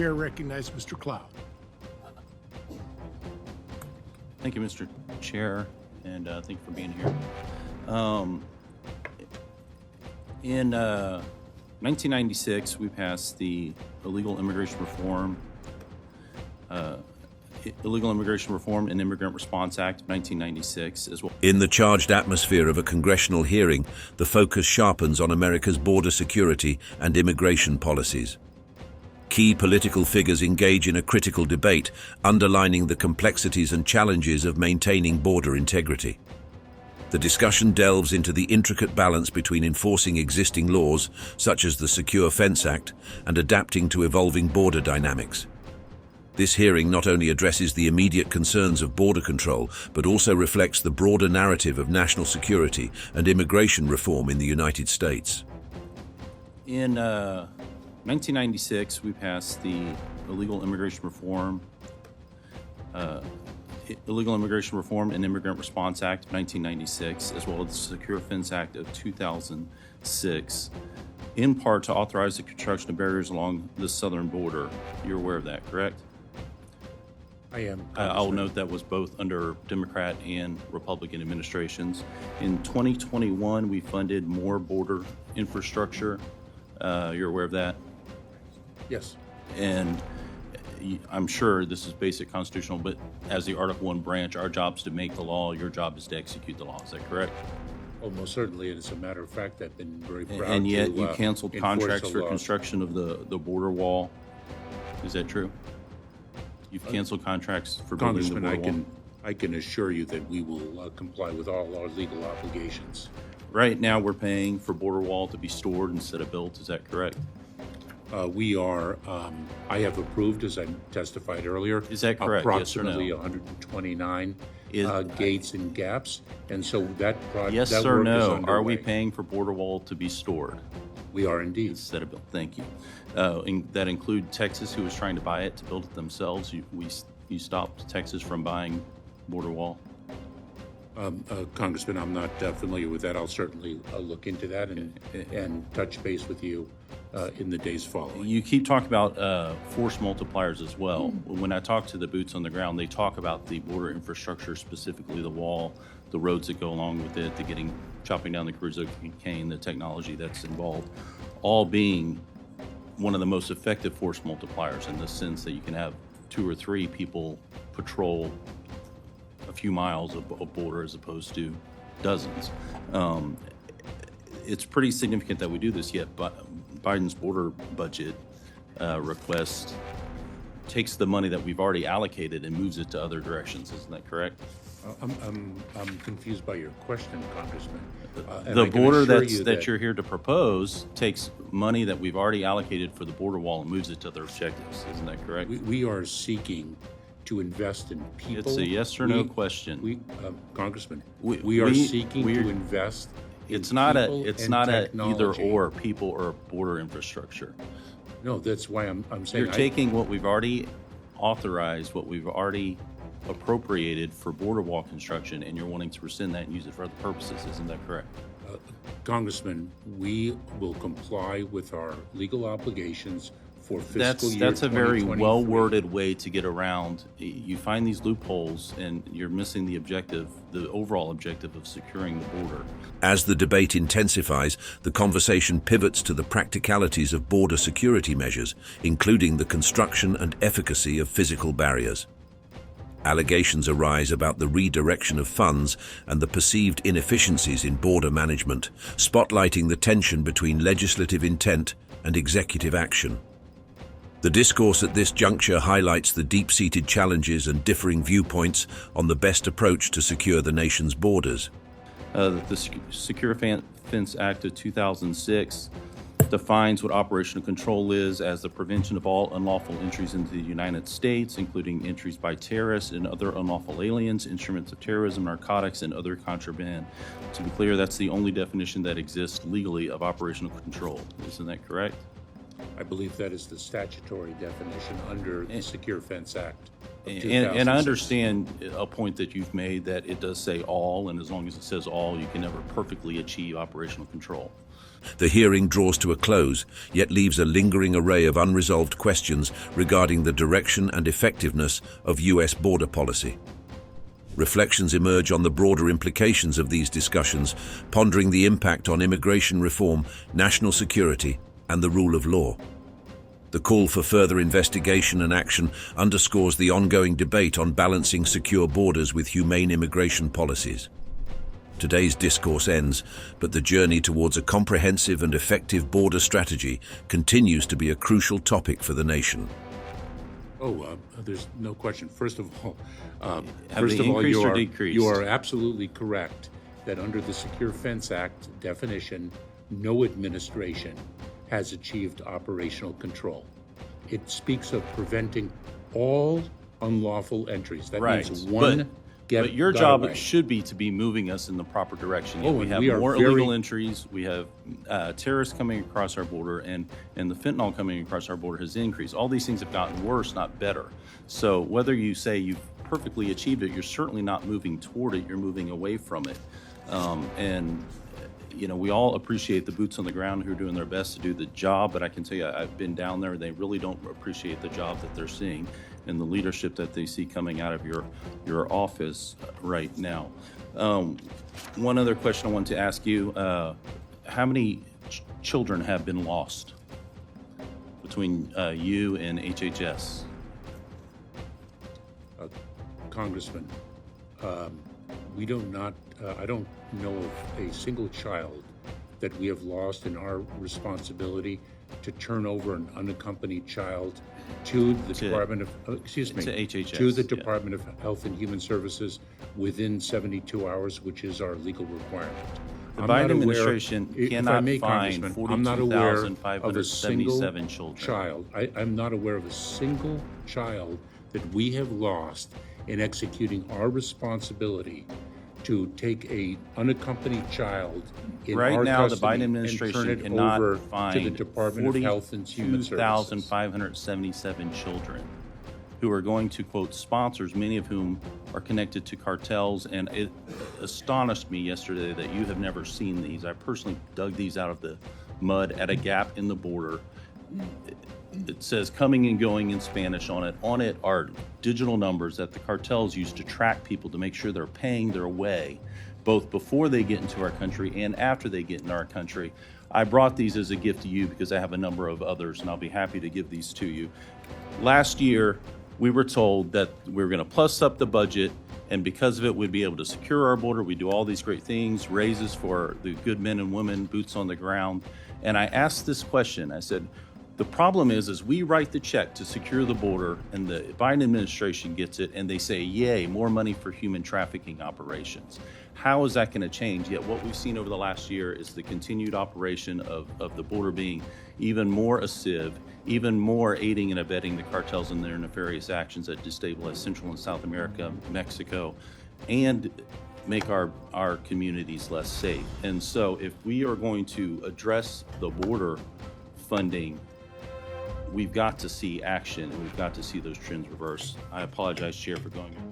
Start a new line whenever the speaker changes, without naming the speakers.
Chair recognizes Mr. Cloud.
Thank you, Mr. Chair, and thank you for being here. In 1996, we passed the Illegal Immigration Reform and Immigrant Response Act of 1996, as well.
In the charged atmosphere of a congressional hearing, the focus sharpens on America's border security and immigration policies. Key political figures engage in a critical debate, underlining the complexities and challenges of maintaining border integrity. The discussion delves into the intricate balance between enforcing existing laws, such as the Secure Fence Act, and adapting to evolving border dynamics. This hearing not only addresses the immediate concerns of border control, but also reflects the broader narrative of national security and immigration reform in the United States.
In 1996, we passed the Illegal Immigration Reform and Immigrant Response Act of 1996, as well as the Secure Fence Act of 2006, in part to authorize the construction of barriers along the southern border. You're aware of that, correct?
I am.
I'll note that was both under Democrat and Republican administrations. In 2021, we funded more border infrastructure. You're aware of that?
Yes.
And I'm sure this is basic constitutional, but as the Article I branch, our job is to make the law. Your job is to execute the law. Is that correct?
Oh, most certainly. It is a matter of fact I've been very proud
And yet you
to,
canceled
enforce
contracts
the
for
law.
construction of the border wall. Is that true? You've canceled contracts for building the
Congressman,
border wall?
I can assure you that we will comply with all our legal obligations.
Right now, we're paying for border wall to be stored instead of built. Is that correct?
We are, I have approved, as I testified earlier.
Is that correct? Yes or no?
Approximately 129
Is-
gates and gaps. And so that project.
Yes
that
or
work is
no? Are we
underway.
paying for border wall to be stored
We are indeed.
instead of built? Thank you. That include Texas, who was trying to buy it to build it themselves. You stopped Texas from buying border wall.
Congressman, I'm not familiar with that. I'll certainly look into that and touch base with you in the days following.
You keep talking about force multipliers as well. When I talk to the boots on the ground, they talk about the border infrastructure, specifically the wall, the roads that go along with it, chopping down the cane, the technology that's involved, all being one of the most effective force multipliers in the sense that you can have 2 or 3 people patrol a few miles of border as opposed to dozens. It's pretty significant that we do this, yet Biden's border budget request takes the money that we've already allocated and moves it to other directions. Isn't that correct?
I'm confused by your question, Congressman. And
The
I can
border
assure you
that you're here to propose takes money that we've already allocated for the border wall and moves it to other objectives. Isn't that correct?
we are seeking to invest in people.
It's a yes or no question.
Congressman,
We-
are
we-
seeking
we're-
to invest in
It's not a
people
it's
and
not a
technology.
either or people or border infrastructure.
No, that's why I'm saying.
You're taking what we've already authorized, what we've already appropriated for border wall construction, and you're wanting to rescind that and use it for other purposes. Isn't that correct?
Congressman, we will comply with our legal obligations for fiscal year
That's a very
2023.
well-worded way to get around. You find these loopholes, and you're missing the objective, the overall objective of securing the border.
As the debate intensifies, the conversation pivots to the practicalities of border security measures, including the construction and efficacy of physical barriers. Allegations arise about the redirection of funds and the perceived inefficiencies in border management, spotlighting the tension between legislative intent and executive action. The discourse at this juncture highlights the deep-seated challenges and differing viewpoints on the best approach to secure the nation's borders.
The Secure Fence Act of 2006 defines what operational control is as the prevention of all unlawful entries into the United States, including entries by terrorists and other unlawful aliens, instruments of terrorism, narcotics, and other contraband. To be clear, that's the only definition that exists legally of operational control. Isn't that correct?
I believe that is the statutory definition under the Secure Fence Act of
And
2006.
I understand a point that you've made that it does say all, and as long as it says all, you can never perfectly achieve operational control.
The hearing draws to a close, yet leaves a lingering array of unresolved questions regarding the direction and effectiveness of U.S. border policy. Reflections emerge on the broader implications of these discussions, pondering the impact on immigration reform, national security, and the rule of law. The call for further investigation and action underscores the ongoing debate on balancing secure borders with humane immigration policies. Today's discourse ends, but the journey towards a comprehensive and effective border strategy continues to be a crucial topic for the nation.
There's no question. First of all,
increased or decreased?
you are absolutely correct that under the Secure Fence Act definition, no administration has achieved operational control. It speaks of preventing all unlawful entries. That means one
But your job should be to be moving us in the proper direction. We have more illegal entries. We have terrorists coming across our border, and the fentanyl coming across our border has increased. All these things have gotten worse, not better. So whether you say you've perfectly achieved it, you're certainly not moving toward it. You're moving away from it. We all appreciate the boots on the ground who are doing their best to do the job, but I can tell you, I've been down there. They really don't appreciate the job that they're seeing and the leadership that they see coming out of your office right now. One other question I want to ask you, how many children have been lost between you and HHS?
Congressman, I don't know of a single child that we have lost in our responsibility to turn over an unaccompanied child to the Department of Health and Human Services within 72 hours, which is our legal requirement.
The Biden administration cannot find 42,577 children.
I'm not aware of a single child that we have lost in executing our responsibility to take a unaccompanied child in
right
our
now,
custody
the Biden administration
and turn it
cannot
over
find
to the Department of Health and Human Services.
42,577 children who are going to, quote, sponsors, many of whom are connected to cartels. And it astonished me yesterday that you have never seen these. I personally dug these out of the mud at a gap in the border. It says coming and going in Spanish on it. On it are digital numbers that the cartels use to track people to make sure they're paying their way, both before they get into our country and after they get in our country. I brought these as a gift to you because I have a number of others, and I'll be happy to give these to you. Last year, we were told that we were going to plus up the budget, and because of it, we'd be able to secure our border. We do all these great things, raises for the good men and women, boots on the ground. And I asked this question. I said, the problem is we write the check to secure the border, and the Biden administration gets it, and they say, yay, more money for human trafficking operations. How is that going to change? Yet what we've seen over the last year is the continued operation of the border being even more a sieve, even more aiding and abetting the cartels in their nefarious actions that destabilize Central and South America, Mexico, and make our communities less safe. And so if we are going to address the border funding, we've got to see action, and we've got to see those trends reverse. I apologize, Chair, for going over.